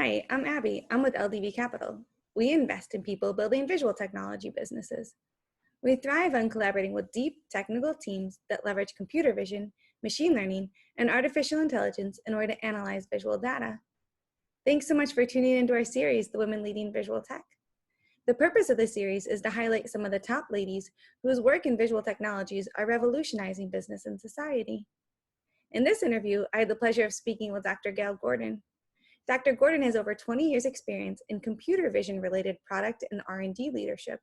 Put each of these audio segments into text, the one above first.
Hi, I'm Abby. I'm with LDV Capital. We invest in people building visual technology businesses. We thrive on collaborating with deep technical teams that leverage computer vision, machine learning, and artificial intelligence in order to analyze visual data. Thanks so much for tuning into our series, The Women Leading Visual Tech. The purpose of this series is to highlight some of the top ladies whose work in visual technologies are revolutionizing business and society. In this interview, I had the pleasure of speaking with Dr. Gaile Gordon. Dr. Gordon has over 20 years experience in computer vision-related product and R&D leadership.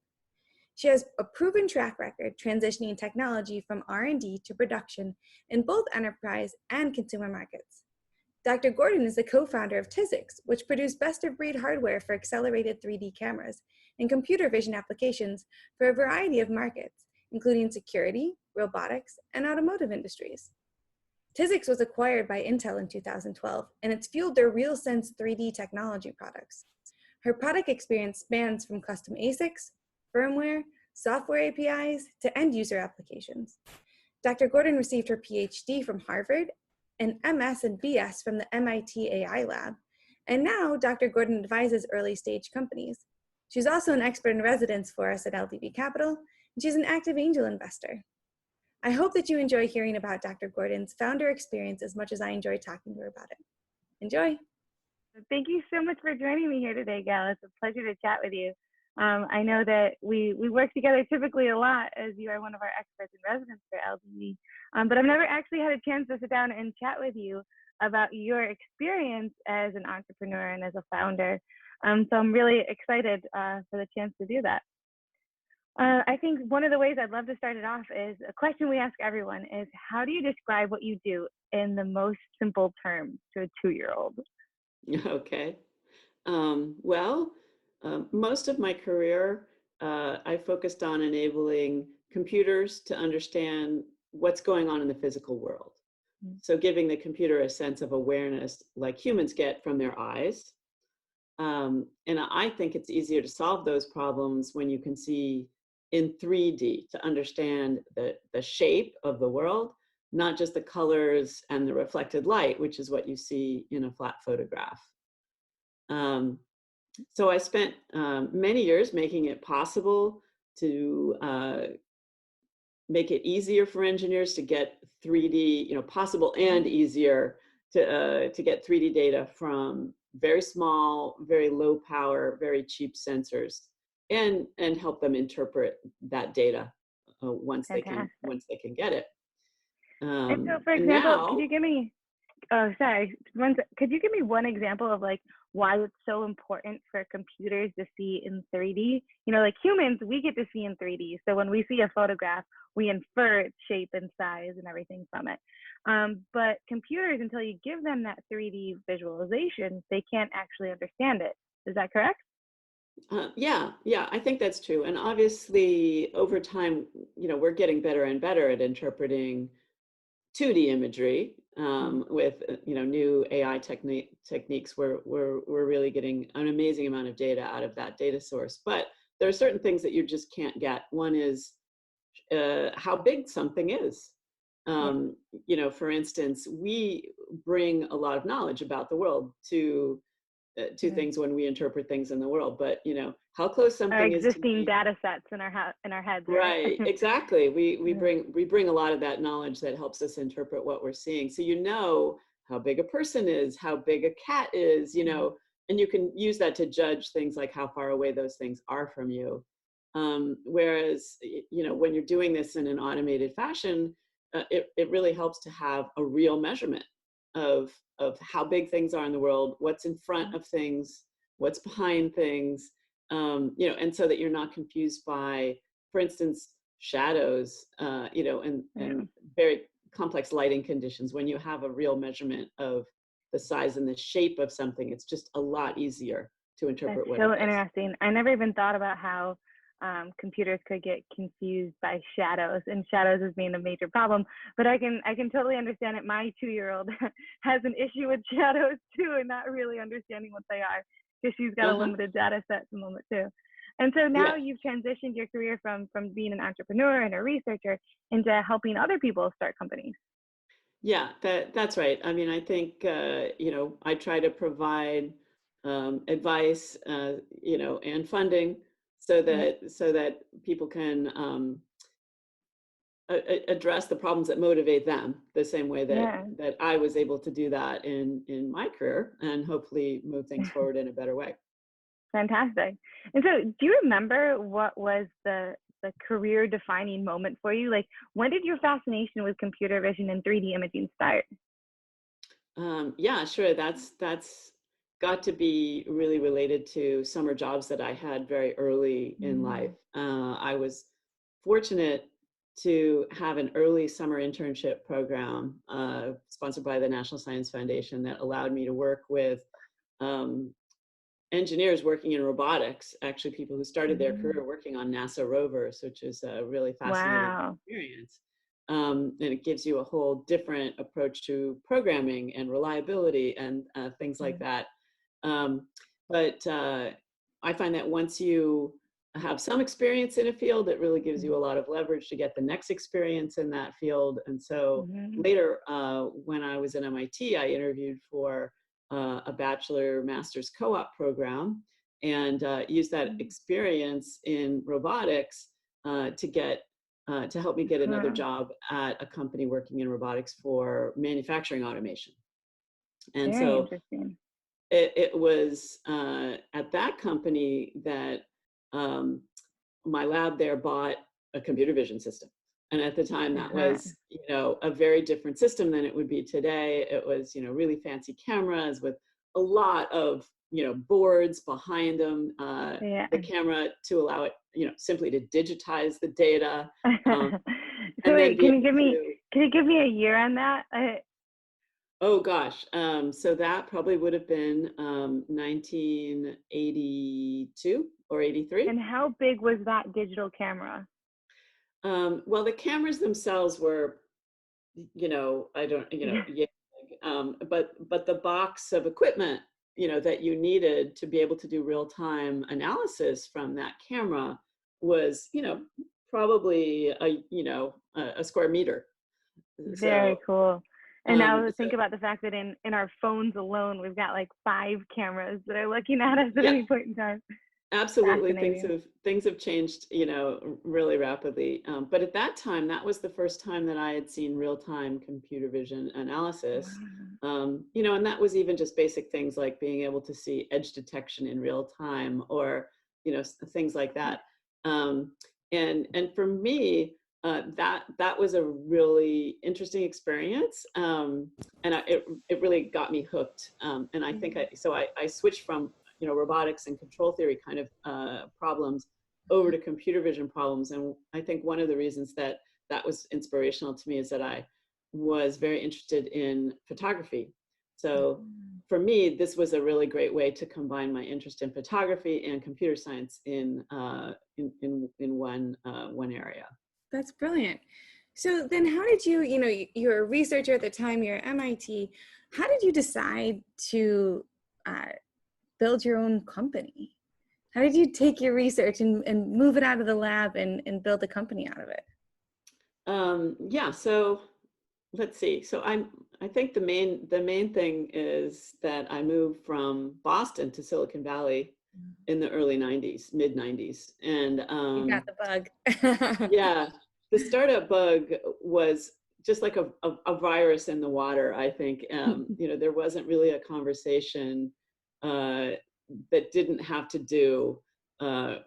She has a proven track record transitioning technology from R&D to production in both enterprise and consumer markets. Dr. Gordon is the co-founder of TYZX, which produced best-of-breed hardware for accelerated 3D cameras and computer vision applications for a variety of markets, including security, robotics, and automotive industries. TYZX was acquired by Intel in 2012, and it's fueled their RealSense 3D technology products. Her product experience spans from custom ASICs, firmware, software APIs, to end-user applications. Dr. Gordon received her Ph.D. from Harvard and MS and BS from the MIT AI Lab, and now Dr. Gordon advises early-stage companies. She's also an expert in residence for us at LDV Capital, and she's an active angel investor. I hope that you enjoy hearing about Dr. Gordon's founder experience as much as I enjoy talking to her about it. Enjoy. Thank you so much for joining me here today, Gail. It's a pleasure to chat with you. I know that we work together typically a lot, as you are one of our experts in residence for LDV, but I've never actually had a chance to sit down and chat with you about your experience as an entrepreneur and as a founder. So I'm really excited for the chance to do that. I think one of the ways I'd love to start it off is a question we ask everyone is, how do you describe what you do in the most simple terms to a 2-year-old? Okay. Most of my career, I focused on enabling computers to understand what's going on in the physical world. So giving the computer a sense of awareness like humans get from their eyes. And I think it's easier to solve those problems when you can see in 3D to understand the shape of the world, not just the colors and the reflected light, which is what you see in a flat photograph. So I spent many years making it possible to make it easier for engineers to get 3D, possible and easier to get 3D data from very small, very low power, very cheap sensors, and help them interpret that data once they can get it. And so, for example, could you give me? Could you give me one example of like why it's so important for computers to see in 3D? Like humans, we get to see in 3D. So when we see a photograph, we infer its shape and size and everything from it. But computers, until you give them that 3D visualization, they can't actually understand it. Is that correct? Yeah, I think that's true. And obviously, over time, we're getting better and better at interpreting 2D imagery with new AI techniques. We're really getting an amazing amount of data out of that data source. But there are certain things that you just can't get. One is how big something is. For instance, we bring a lot of knowledge about the world to things when we interpret things in the world, but how close something is to existing data sets in our heads, right? Exactly. We bring a lot of that knowledge that helps us interpret what we're seeing. So how big a person is, how big a cat is, and you can use that to judge things like how far away those things are from you. Whereas when you're doing this in an automated fashion, it really helps to have a real measurement of how big things are in the world, what's in front of things, what's behind things, and so that you're not confused by, for instance, shadows, and very complex lighting conditions. When you have a real measurement of the size and the shape of something, it's just a lot easier to interpret. That's so interesting. I never even thought about how computers could get confused by shadows, and shadows as being a major problem. But I can totally understand it. My 2-year-old has an issue with shadows too, and not really understanding what they are, because she's got a limited data set at the moment too. And so now you've transitioned your career from being an entrepreneur and a researcher into helping other people start companies. Yeah, that's right. I mean, I think I try to provide advice, and funding, so that people can address the problems that motivate them the same way that I was able to do that in my career, and hopefully move things forward in a better way. Fantastic. And so do you remember what was the career defining moment for you? Like, when did your fascination with computer vision and 3D imaging start? Yeah, sure. That's got to be really related to summer jobs that I had very early in life. I was fortunate to have an early summer internship program sponsored by the National Science Foundation that allowed me to work with engineers working in robotics, actually people who started their career working on NASA rovers, which is a really fascinating experience. And it gives you a whole different approach to programming and reliability and things like that. But I find that once you have some experience in a field, it really gives you a lot of leverage to get the next experience in that field. And so later, when I was at MIT, I interviewed for a bachelor master's co-op program, and used that experience in robotics to help me get another job at a company working in robotics for manufacturing automation. And Very so interesting. it was at that company that my lab there bought a computer vision system. And at the time that was, a very different system than it would be today. It was, really fancy cameras with a lot of, boards behind them, the camera to allow it, simply to digitize the data. So wait, can you give me a year on that? Oh gosh, so that probably would have been 1982 or 83. And how big was that digital camera? Well, the cameras themselves were, I don't, but the box of equipment, that you needed to be able to do real-time analysis from that camera was, probably a square meter. Very cool. And now think about the fact that in our phones alone, we've got like 5 cameras that are looking at us at any point in time. Absolutely, things have changed, really rapidly. But at that time, that was the first time that I had seen real-time computer vision analysis. And that was even just basic things like being able to see edge detection in real time, or things like that. And for me, that was a really interesting experience, and it really got me hooked. And I think I switched from robotics and control theory kind of problems over to computer vision problems. And I think one of the reasons that was inspirational to me is that I was very interested in photography. So for me, this was a really great way to combine my interest in photography and computer science in one area. That's brilliant. So then how did you, you're a researcher at the time, you're at MIT, how did you decide to build your own company? How did you take your research and move it out of the lab and build a company out of it? So let's see. So I think the main thing is that I moved from Boston to Silicon Valley in the early 90s, mid 90s. And you got the bug. Yeah, the startup bug was just like a virus in the water, I think. There wasn't really a conversation that didn't have to do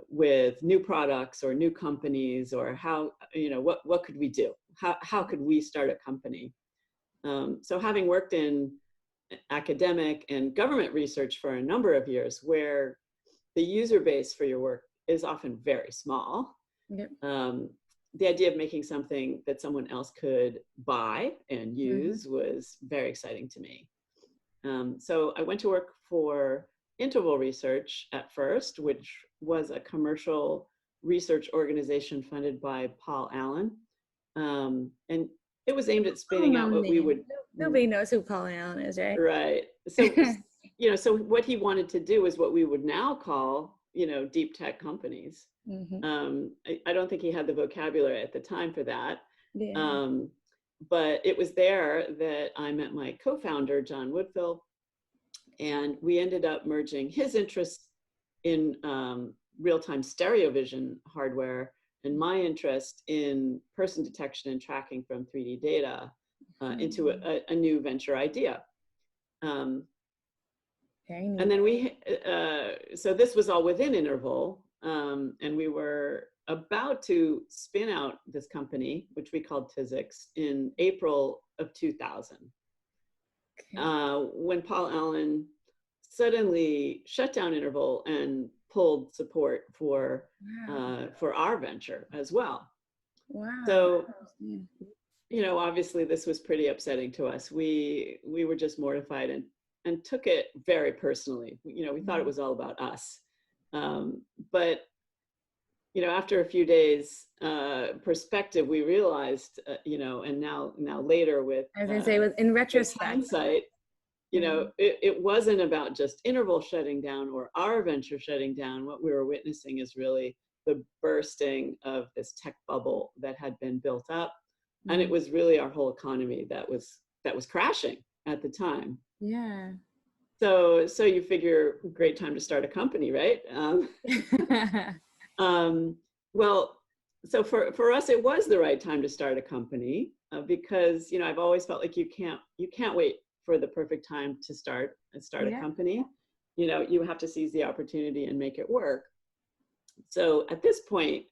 with new products or new companies, or how, what could we do? How could we start a company? So having worked in academic and government research for a number of years, where the user base for your work is often very small, the idea of making something that someone else could buy and use was very exciting to me. So I went to work for Interval Research at first, which was a commercial research organization funded by Paul Allen. And it was aimed at spinning out what we would... Nobody knows who Paul Allen is, right? Right. So, so what he wanted to do is what we would now call, deep tech companies. I don't think he had the vocabulary at the time for that. But it was there that I met my co-founder, John Woodfill. And we ended up merging his interest in real-time stereo vision hardware and my interest in person detection and tracking from 3D data into a new venture idea. Very neat. And then so this was all within Interval, and we were about to spin out this company, which we called TYZX, in April of 2000. Okay. When Paul Allen suddenly shut down Interval and pulled support for our venture as well. Wow. So, you know, obviously this was pretty upsetting to us. We were just mortified and took it very personally. You know, we thought it was all about us. But, you know, after a few days perspective, we realized, you know, and now later with, as I say, in retrospect, hindsight, you know, it wasn't about just Interval shutting down or our venture shutting down. What we were witnessing is really the bursting of this tech bubble that had been built up. And it was really our whole economy that was crashing at the time. Yeah. So you figure, great time to start a company, right? Well, so for us, it was the right time to start a company because, you know, I've always felt like you can't wait for the perfect time to start a company. You know, you have to seize the opportunity and make it work. So at this point,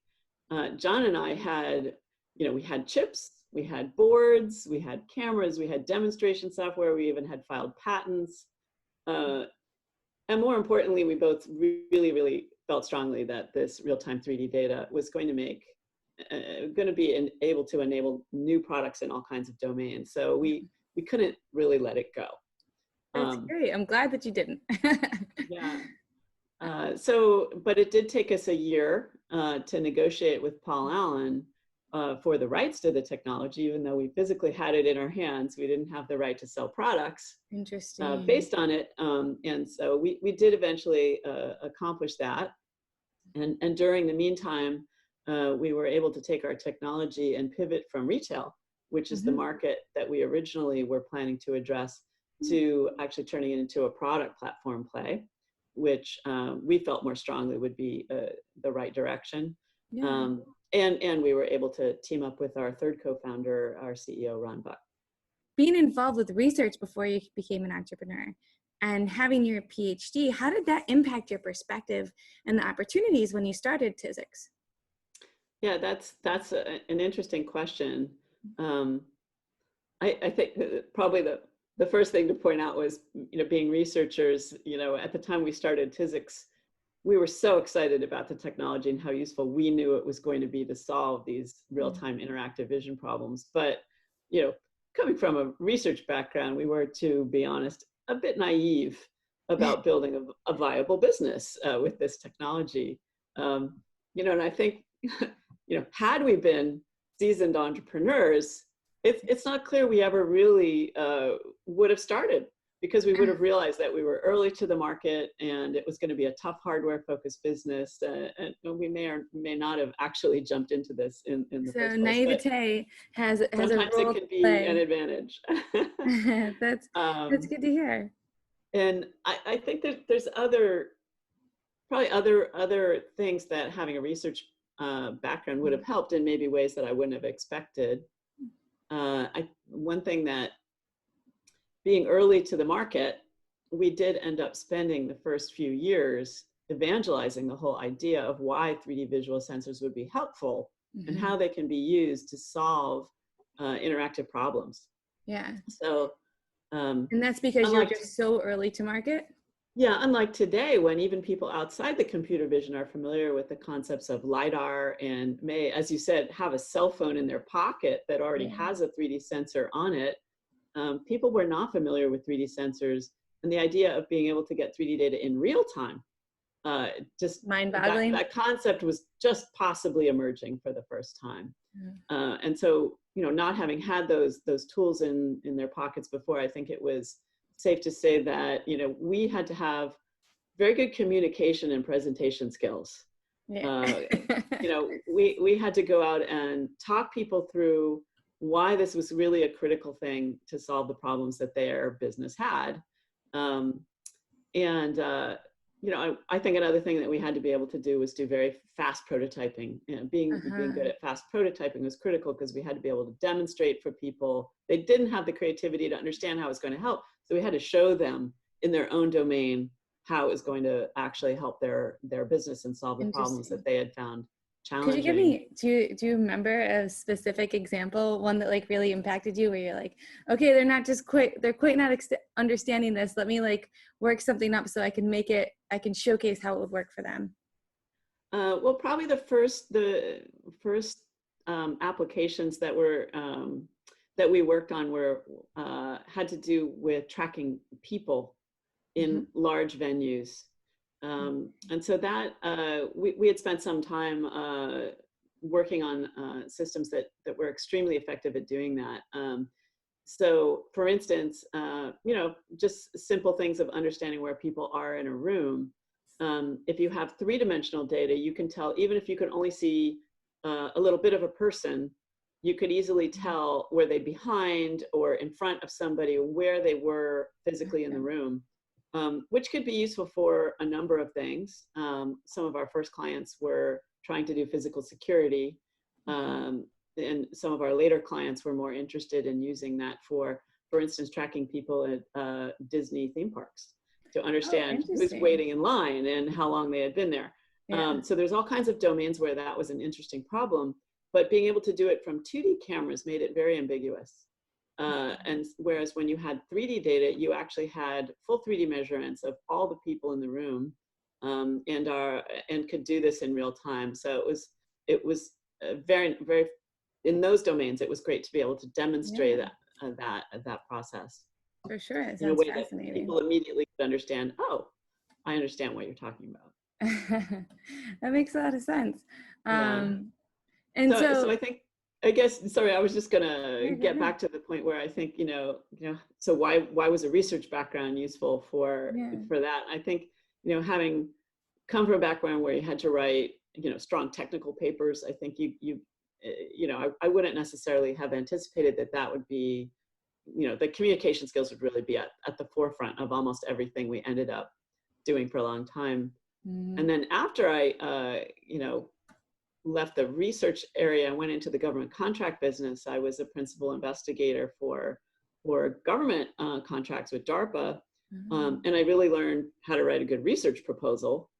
John and I had, you know, we had chips, we had boards, we had cameras, we had demonstration software, we even had filed patents. And more importantly, we both really, really felt strongly that this real-time 3D data was going to be able to enable new products in all kinds of domains. So we couldn't really let it go. That's great. I'm glad that you didn't. Yeah. But it did take us a year to negotiate with Paul Allen for the rights to the technology, even though we physically had it in our hands. We didn't have the right to sell products based on it. And so we did eventually accomplish that. And during the meantime, we were able to take our technology and pivot from retail, which is the market that we originally were planning to address, to actually turning it into a product platform play, which we felt more strongly would be the right direction. Yeah. And we were able to team up with our third co-founder, our CEO, Ron Buck. Being involved with research before you became an entrepreneur and having your PhD, how did that impact your perspective and the opportunities when you started TYZX? Yeah, that's an interesting question. I think probably the first thing to point out was, you know, being researchers, you know, at the time we started TYZX, we were so excited about the technology and how useful we knew it was going to be to solve these real-time interactive vision problems. But, you know, coming from a research background, we were, to be honest, a bit naive about building a viable business with this technology. You know, and I think, you know, had we been seasoned entrepreneurs, it's not clear we ever really would have started, because we would have realized that we were early to the market and it was going to be a tough hardware focused business. And we may or may not have actually jumped into this in the first place. So naivete has a role sometimes it can be an advantage. That's good to hear. And I think that there's probably other things that having a research background would have helped in maybe ways that I wouldn't have expected. One thing that, being early to the market, we did end up spending the first few years evangelizing the whole idea of why 3D visual sensors would be helpful and how they can be used to solve interactive problems. Yeah. So, and that's because you're just so early to market? Yeah, unlike today, when even people outside the computer vision are familiar with the concepts of LiDAR and may, as you said, have a cell phone in their pocket that already has a 3D sensor on it. People were not familiar with 3D sensors, and the idea of being able to get 3D data in real time, just mind-boggling. That concept was just possibly emerging for the first time. And so, you know, not having had those tools in their pockets before, I think it was safe to say that, you know, we had to have very good communication and presentation skills. Yeah. You know, we had to go out and talk people through why this was really a critical thing to solve the problems that their business had. and I think another thing that we had to be able to do was do very fast prototyping. Being good at fast prototyping was critical because we had to be able to demonstrate for people. They didn't have the creativity to understand how it's going to help, so we had to show them in their own domain how it was going to actually help their business and solve the problems that they had found challenging. Could you give me, do you remember a specific example, one that like really impacted you, where you're like, okay, they're quite not understanding this. Let me like work something up so I can showcase how it would work for them. Well, probably the first applications that we worked on were had to do with tracking people in large venues. And so that we had spent some time working on systems that were extremely effective at doing that. So for instance, just simple things of understanding where people are in a room. If you have three-dimensional data, you can tell, even if you can only see a little bit of a person, you could easily tell were they behind or in front of somebody, where they were physically in the room. Which could be useful for a number of things. Some of our first clients were trying to do physical security, and some of our later clients were more interested in using that for instance, tracking people at Disney theme parks to understand who's waiting in line and how long they had been there. Yeah. So there's all kinds of domains where that was an interesting problem, but being able to do it from 2D cameras made it very ambiguous. And whereas when you had 3D data, you actually had full 3D measurements of all the people in the room, and could do this in real time. So it was very, very, in those domains, it was great to be able to demonstrate that process. For sure, it sounds in a way fascinating. That people immediately could understand. Oh, I understand what you're talking about. That makes a lot of sense. And so I think, I guess, sorry, I was just gonna get back to the point where I think, so why was a research background useful for that? I think, having come from a background where you had to write, strong technical papers, I think I wouldn't necessarily have anticipated that would be, the communication skills would really be at the forefront of almost everything we ended up doing for a long time. And then after I, left the research area and went into the government contract business, I was a principal investigator for government contracts with DARPA. And I really learned how to write a good research proposal.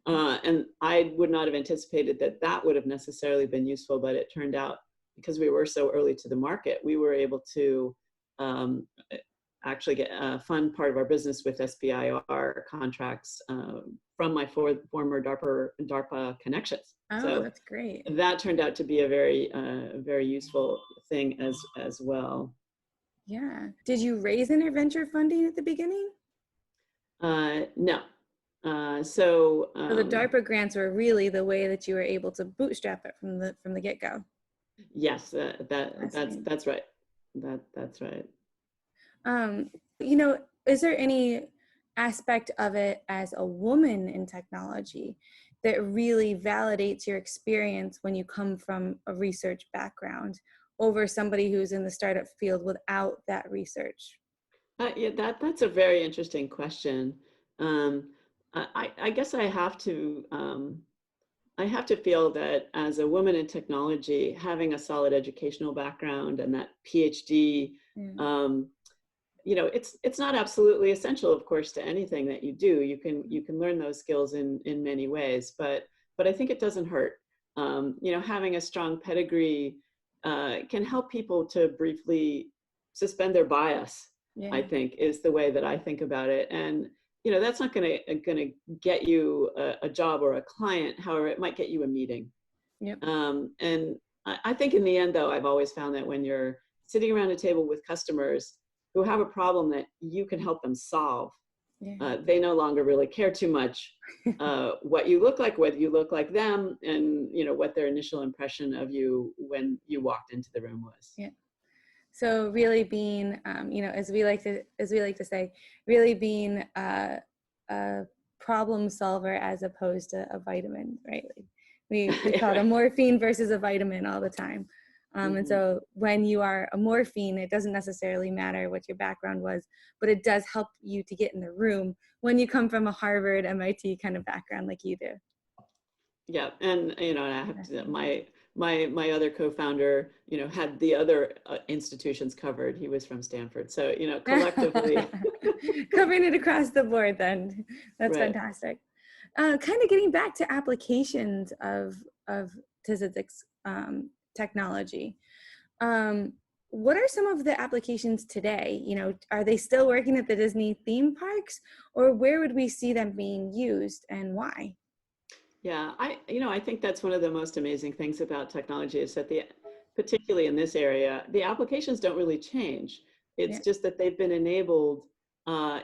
And I would not have anticipated that would have necessarily been useful, but it turned out, because we were so early to the market, we were able to actually fund part of our business with SBIR contracts from my former DARPA connections. Oh, so that's great. That turned out to be a very useful thing as well. Yeah. Did you raise any venture funding at the beginning? No. So the DARPA grants were really the way that you were able to bootstrap it from the get-go. Yes, that's right. That's right. Is there any aspect of it as a woman in technology that really validates your experience when you come from a research background over somebody who's in the startup field without that research? That's a very interesting question. I guess I have to feel that as a woman in technology, having a solid educational background and that Ph.D., it's not absolutely essential, of course, to anything that you do. You can learn those skills in many ways, but I think it doesn't hurt. Having a strong pedigree can help people to briefly suspend their bias. I think is the way that I think about it, and that's not going to get you a job or a client. However, it might get you a meeting. Yep. And I think in the end, though, I've always found that when you're sitting around a table with customers who have a problem that you can help them solve, they no longer really care too much what you look like, whether you look like them, and what their initial impression of you when you walked into the room was. Yeah. So really being, as we like to say, really being a problem solver as opposed to a vitamin, right? We call it a morphine versus a vitamin all the time. And so when you are a morphine, it doesn't necessarily matter what your background was, but it does help you to get in the room when you come from a Harvard, MIT kind of background like you do. Yeah, and you know, I have to, my other co-founder, you know, had the other institutions covered. He was from Stanford, so you know, collectively, covering it across the board. Then that's right. fantastic. Kind of getting back to applications of TYZX technology. What are some of the applications today? You know, are they still working at the Disney theme parks, or where would we see them being used and why? Yeah, I think that's one of the most amazing things about technology is that particularly in this area, the applications don't really change. It's Yeah. just that they've been enabled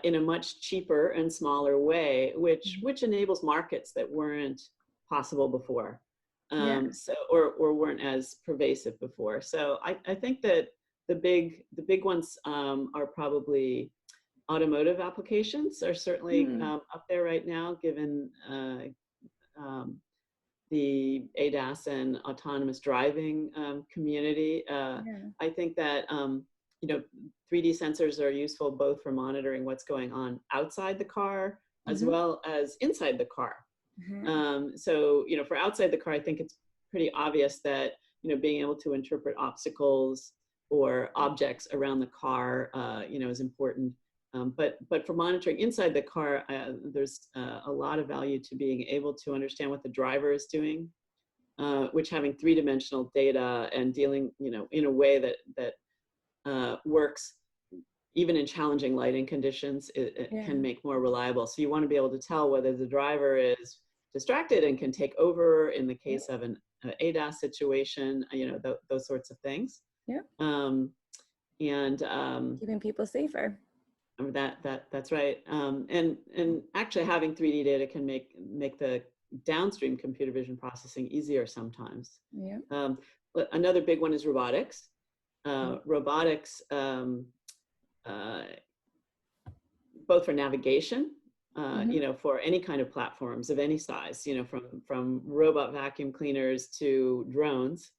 in a much cheaper and smaller way, which enables markets that weren't possible before, Yeah. so or weren't as pervasive before. So I think that the big ones are probably automotive applications are certainly up there right now, given the ADAS and autonomous driving community. I think that you know, 3D sensors are useful both for monitoring what's going on outside the car as well as inside the car. So you know, for outside the car, I think it's pretty obvious that you know, being able to interpret obstacles or objects around the car, you know, is important. But for monitoring inside the car, there's a lot of value to being able to understand what the driver is doing, which having three-dimensional data and dealing, you know, in a way that works even in challenging lighting conditions, it can make more reliable. So you want to be able to tell whether the driver is distracted and can take over in the case of an ADAS situation, you know, those sorts of things. Yeah. And keeping people safer. That's right. And actually having 3D data can make the downstream computer vision processing easier sometimes. Yeah. Another big one is robotics. Robotics, both for navigation, you know, for any kind of platforms of any size, you know, from robot vacuum cleaners to drones.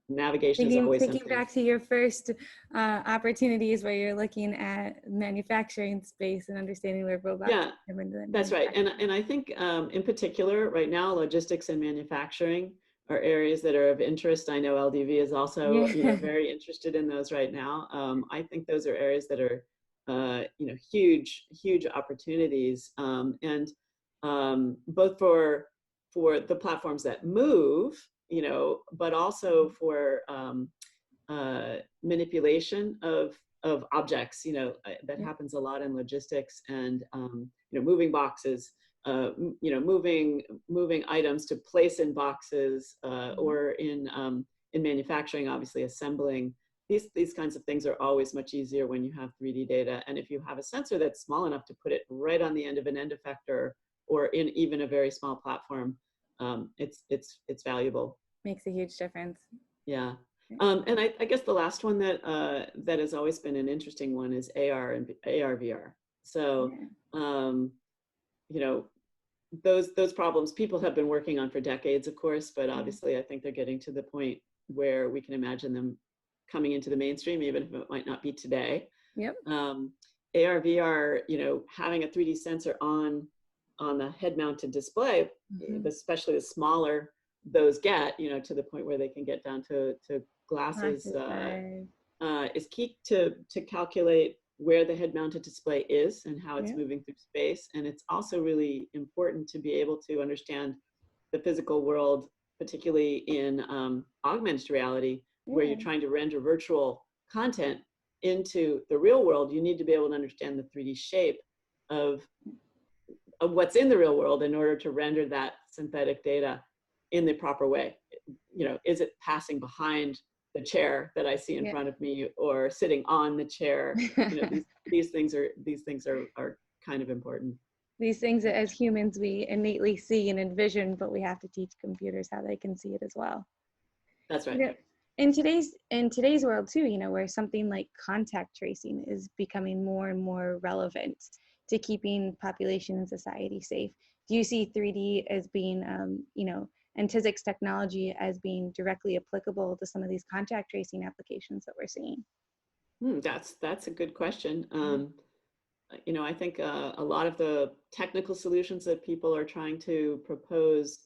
Navigation is always thinking something. back to your first opportunities where you're looking at manufacturing space and understanding where robots come into that. That's right. And I think in particular right now, logistics and manufacturing are areas that are of interest. I know LDV is also you know, very interested in those right now. I think those are areas that are you know, huge opportunities, and both for the platforms that move, you know, but also for manipulation of objects, you know, that happens a lot in logistics, and you know, moving boxes, you know, moving items to place in boxes, or in manufacturing, obviously assembling. These kinds of things are always much easier when you have 3D data, and if you have a sensor that's small enough to put it right on the end of an end effector or in even a very small platform, it's valuable. Makes a huge difference. Yeah. And I guess the last one that that has always been an interesting one is AR and AR VR. So you know, those problems people have been working on for decades, of course, but obviously I think they're getting to the point where we can imagine them coming into the mainstream, even if it might not be today. Yep. AR VR, you know, having a 3D sensor on the head-mounted display, especially the smaller those get, you know, to the point where they can get down to glasses, is key to calculate where the head-mounted display is and how it's moving through space. And it's also really important to be able to understand the physical world, particularly in augmented reality, where you're trying to render virtual content into the real world. You need to be able to understand the 3D shape of what's in the real world in order to render that synthetic data in the proper way. You know, is it passing behind the chair that I see in front of me, or sitting on the chair? You know, these things are kind of important. These things that as humans we innately see and envision, but we have to teach computers how they can see it as well. That's right. You know, in today's world too, you know, where something like contact tracing is becoming more and more relevant to keeping population and society safe. Do you see 3D as being, you know, and TYZX technology as being directly applicable to some of these contact tracing applications that we're seeing? That's a good question. I think a lot of the technical solutions that people are trying to propose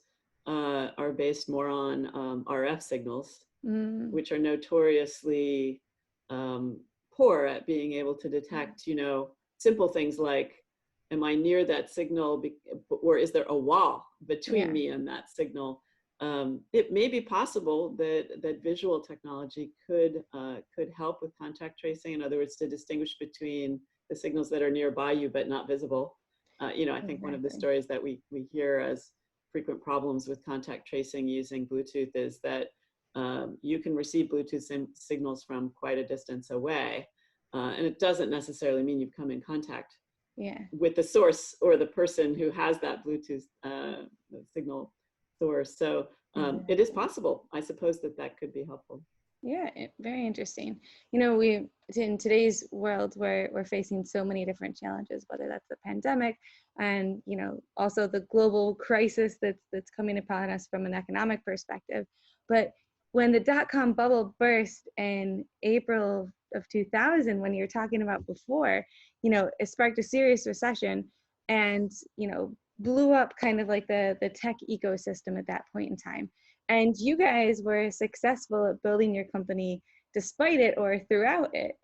are based more on RF signals, which are notoriously poor at being able to detect, simple things like, am I near that signal, or is there a wall between me and that signal? It may be possible that visual technology could help with contact tracing. In other words, to distinguish between the signals that are nearby you but not visible. I think one of the stories that we hear as frequent problems with contact tracing using Bluetooth is that you can receive Bluetooth signals from quite a distance away, and it doesn't necessarily mean you've come in contact with the source or the person who has that Bluetooth signal source. So it is possible, I suppose, that could be helpful. Yeah, very interesting. We in today's world we're facing so many different challenges, whether that's the pandemic and also the global crisis that's coming upon us from an economic perspective. But when the dot-com bubble burst in April of 2000, when you were talking about before, it sparked a serious recession and blew up kind of like the tech ecosystem at that point in time. And you guys were successful at building your company despite it or throughout it.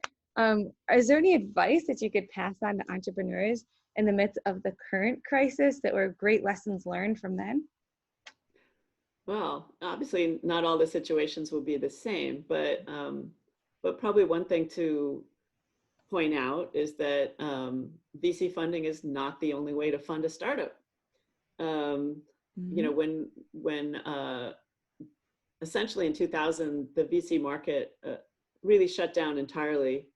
Is there any advice that you could pass on to entrepreneurs in the midst of the current crisis that were great lessons learned from then? Well, obviously not all the situations will be the same, but probably one thing to point out is that VC funding is not the only way to fund a startup. When essentially in 2000, the VC market really shut down entirely.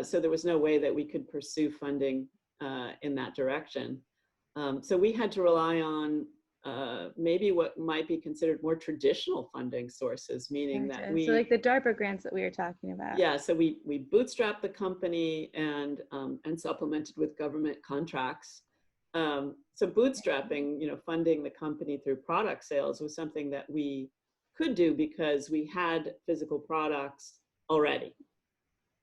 So there was no way that we could pursue funding in that direction. So we had to rely on maybe what might be considered more traditional funding sources, meaning that so like the DARPA grants that we were talking about. Yeah, so we bootstrapped the company and supplemented with government contracts. So bootstrapping, funding the company through product sales was something that we could do because we had physical products already.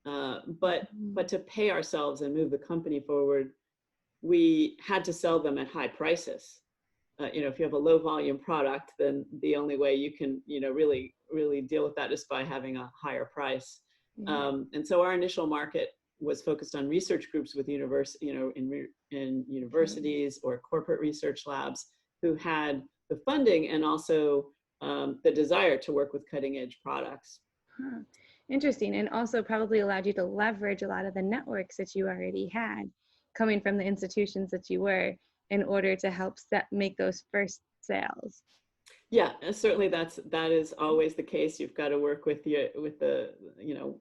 But to pay ourselves and move the company forward, we had to sell them at high prices. If you have a low volume product, then the only way you can, really deal with that is by having a higher price. And so our initial market was focused on research groups with in universities or corporate research labs who had the funding and also the desire to work with cutting edge products. Interesting. And also probably allowed you to leverage a lot of the networks that you already had coming from the institutions that you were in order to help make those first sales. Yeah, certainly that is always the case. You've got to work with the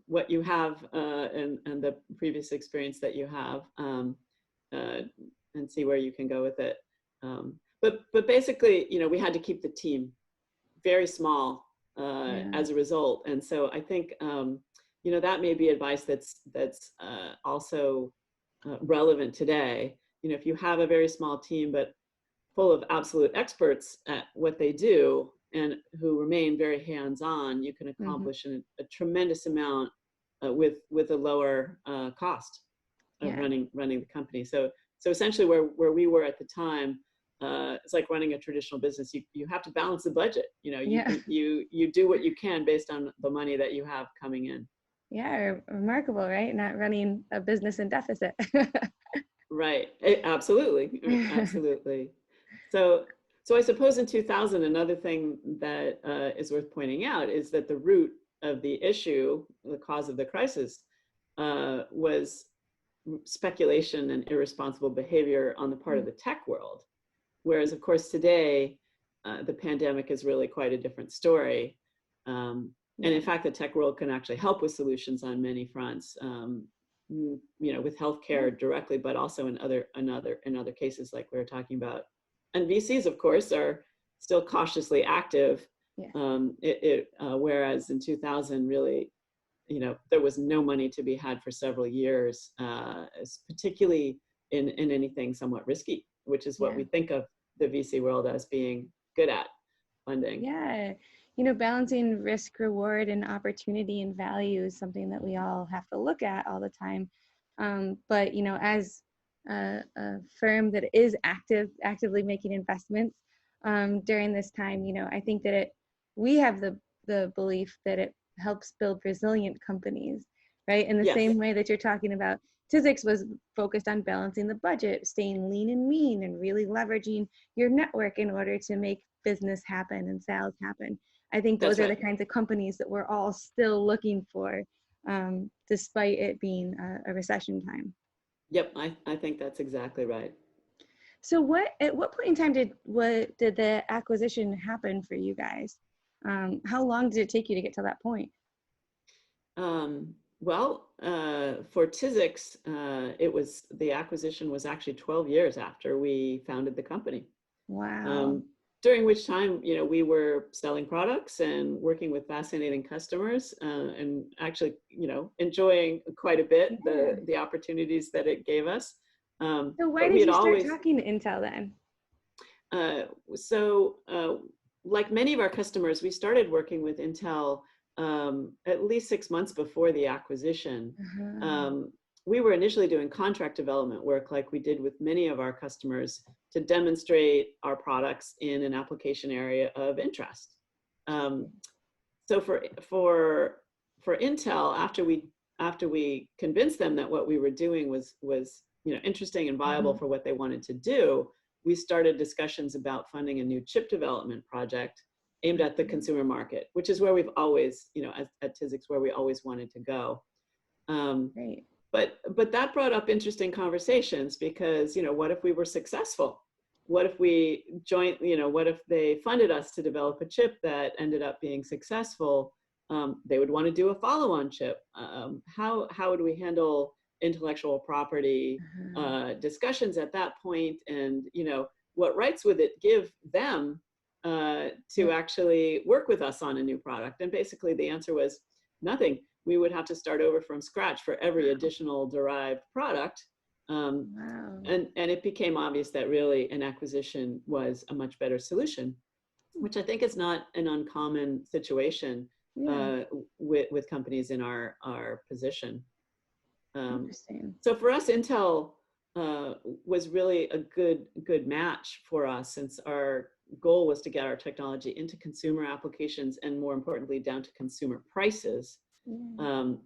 what you have and the previous experience that you have and see where you can go with it. But basically, we had to keep the team very small as a result. And so I think that may be advice that's also relevant today. If you have a very small team but full of absolute experts at what they do and who remain very hands-on, you can accomplish a tremendous amount with a lower cost of running the company. So essentially where we were at the time, it's like running a traditional business. You have to balance the budget. You do what you can based on the money that you have coming in. Yeah, remarkable, right? Not running a business in deficit. Right. Absolutely. Absolutely. So I suppose in 2000, another thing that is worth pointing out is that the root of the issue, the cause of the crisis, was speculation and irresponsible behavior on the part of the tech world. Whereas, of course, today, the pandemic is really quite a different story. And in fact, the tech world can actually help with solutions on many fronts, with healthcare directly, but also in other cases like we were talking about. And VCs, of course, are still cautiously active. Whereas in 2000, really, there was no money to be had for several years, particularly in anything somewhat risky, which is what we think of the VC world as being good at. funding. Yeah. You know, balancing risk, reward, and opportunity and value is something that we all have to look at all the time. But, you know, as a firm that is actively making investments during this time, you know, I think that we have the belief that it helps build resilient companies, right? In the Yes. same way that you're talking about, TYZX was focused on balancing the budget, staying lean and mean, and really leveraging your network in order to make business happen and sales happen. I think those are the kinds of companies that we're all still looking for, despite it being a recession time. Yep, I think that's exactly right. So at what point in time did the acquisition happen for you guys? How long did it take you to get to that point? Well, for TYZX, the acquisition was actually 12 years after we founded the company. Wow. During which time, you know, we were selling products and working with fascinating customers, and actually, you know, enjoying quite a bit the opportunities that it gave us. So why did you start talking to Intel then? Like many of our customers, we started working with Intel at least 6 months before the acquisition. We were initially doing contract development work like we did with many of our customers to demonstrate our products in an application area of interest. So for Intel, after we convinced them that what we were doing was you know, interesting and viable for what they wanted to do, we started discussions about funding a new chip development project aimed at the consumer market, which is where we've always, you know, at TYZX, where we always wanted to go. Great. But that brought up interesting conversations because, you know, what if we were successful? What if we you know, what if they funded us to develop a chip that ended up being successful? They would want to do a follow-on chip. How would we handle intellectual property discussions at that point? And, you know, what rights would it give them to actually work with us on a new product? And basically the answer was nothing. We would have to start over from scratch for every additional derived product. And it became obvious that really an acquisition was a much better solution, which I think is not an uncommon situation with companies in our position. Interesting. So for us, Intel was really a good match for us, since our goal was to get our technology into consumer applications and, more importantly, down to consumer prices. And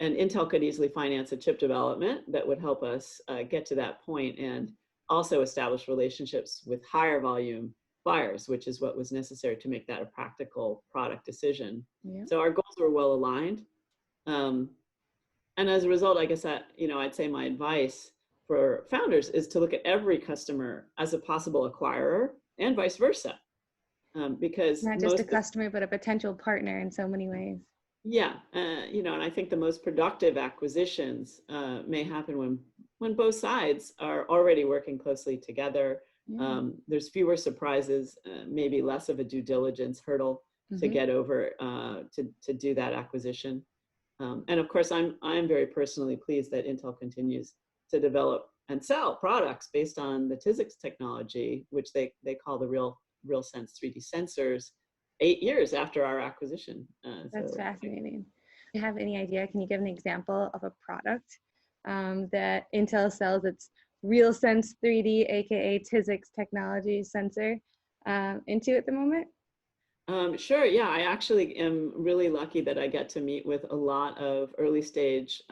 Intel could easily finance a chip development that would help us get to that point, and also establish relationships with higher volume buyers, which is what was necessary to make that a practical product decision. So our goals were well aligned. And as a result, I guess that, you know, I'd say my advice for founders is to look at every customer as a possible acquirer and vice versa. Because not just a customer, but a potential partner in so many ways. Yeah, you know, and I think the most productive acquisitions may happen when both sides are already working closely together. There's fewer surprises, maybe less of a due diligence hurdle to get over to do that acquisition. And of course, I'm very personally pleased that Intel continues to develop and sell products based on the TYZX technology, which they call the RealSense 3D sensors, 8 years after our acquisition. That's fascinating. Do you have any idea? Can you give an example of a product that Intel sells its RealSense 3D, aka TYZX technology sensor, into at the moment? Sure. Yeah, I actually am really lucky that I get to meet with a lot of early stage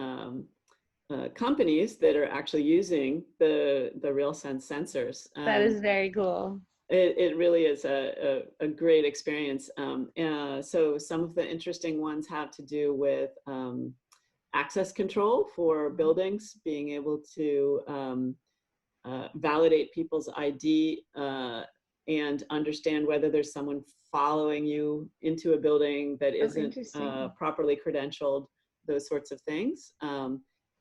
companies that are actually using the RealSense sensors. That is very cool. It really is a great experience. So some of the interesting ones have to do with access control for buildings, being able to validate people's ID and understand whether there's someone following you into a building that isn't properly credentialed, those sorts of things.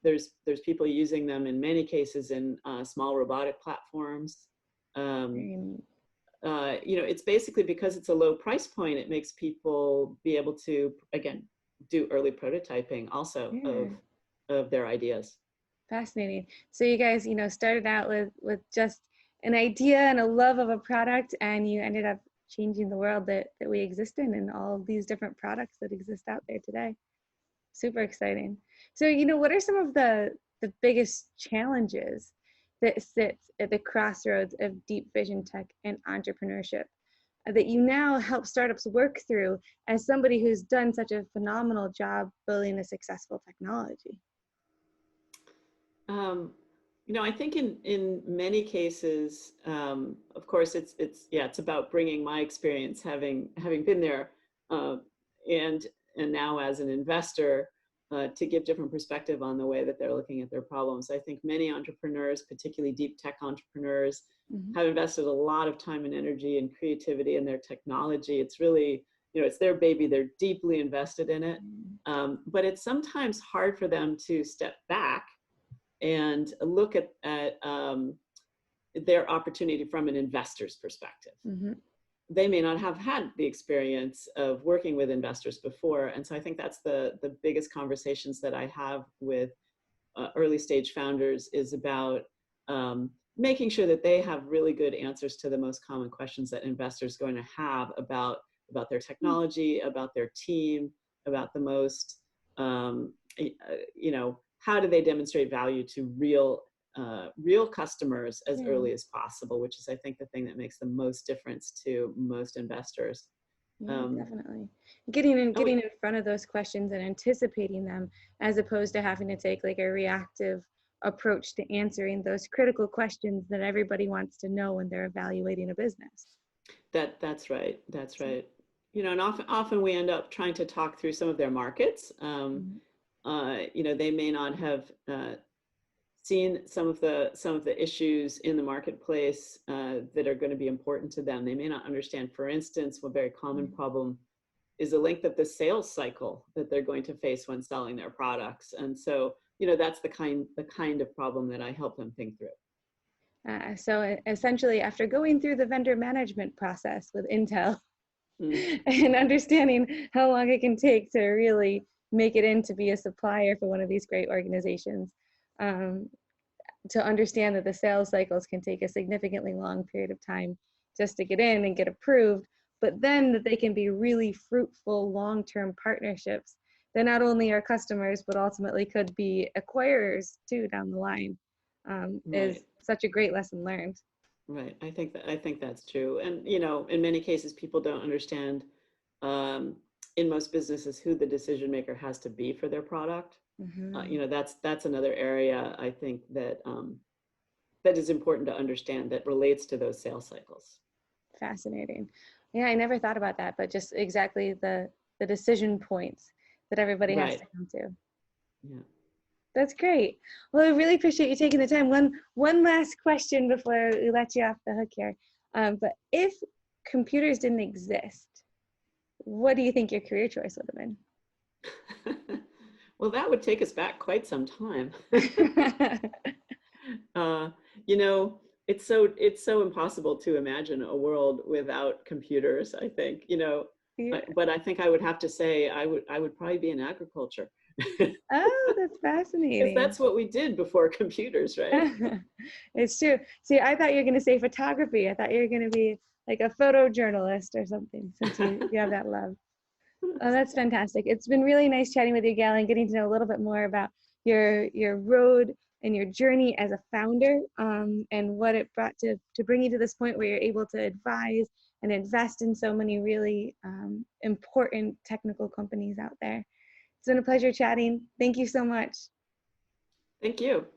There's people using them in many cases in small robotic platforms. You know, it's basically because it's a low price point, it makes people be able to, again, do early prototyping also of their ideas. Fascinating. So you guys, you know, started out with just an idea and a love of a product, and you ended up changing the world that we exist in and all of these different products that exist out there today. Super exciting. So, what are some of the biggest challenges that sit at the crossroads of deep vision tech and entrepreneurship that you now help startups work through as somebody who's done such a phenomenal job building a successful technology? I think in many cases, of course, it's about bringing my experience, having been there, and now as an investor, to give different perspective on the way that they're looking at their problems. I think many entrepreneurs, particularly deep tech entrepreneurs, have invested a lot of time and energy and creativity in their technology. It's really, it's their baby. They're deeply invested in it. But it's sometimes hard for them to step back and look at their opportunity from an investor's perspective. They may not have had the experience of working with investors before. And so I think that's the biggest conversations that I have with early stage founders is about making sure that they have really good answers to the most common questions that investors are going to have about their technology, about their team, about the most, how do they demonstrate value to real customers as early as possible, which is, I think, the thing that makes the most difference to most investors. Yeah, definitely. Getting in front of those questions and anticipating them, as opposed to having to take like a reactive approach to answering those critical questions that everybody wants to know when they're evaluating a business. That's right. That's right. And often we end up trying to talk through some of their markets. They may not have seen some of the issues in the marketplace that are going to be important to them. They may not understand, for instance, one very common problem is the length of the sales cycle that they're going to face when selling their products. And so, that's the kind of problem that I help them think through. So essentially, after going through the vendor management process with Intel and understanding how long it can take to really make it in to be a supplier for one of these great organizations, to understand that the sales cycles can take a significantly long period of time just to get in and get approved, but then that they can be really fruitful long-term partnerships that not only are customers, but ultimately could be acquirers too down the line, is such a great lesson learned. Right. I think that's true. And, in many cases, people don't understand in most businesses who the decision maker has to be for their product. That's another area I think that that is important to understand, that relates to those sales cycles. Fascinating. Yeah, I never thought about that, but just exactly the decision points that everybody has to come to. Yeah. That's great. Well, I really appreciate you taking the time. One last question before we let you off the hook here. But if computers didn't exist, what do you think your career choice would have been? Well, that would take us back quite some time. It's so impossible to imagine a world without computers, I think, Yeah. But I think I would have to say I would probably be in agriculture. Oh, that's fascinating. Because that's what we did before computers, right? It's true. See, I thought you were going to say photography. I thought you were going to be like a photojournalist or something, since you have that love. Oh, that's fantastic. It's been really nice chatting with you, Gaile, and getting to know a little bit more about your road and your journey as a founder, and what it brought to bring you to this point where you're able to advise and invest in so many really important technical companies out there. It's been a pleasure chatting. Thank you so much. Thank you.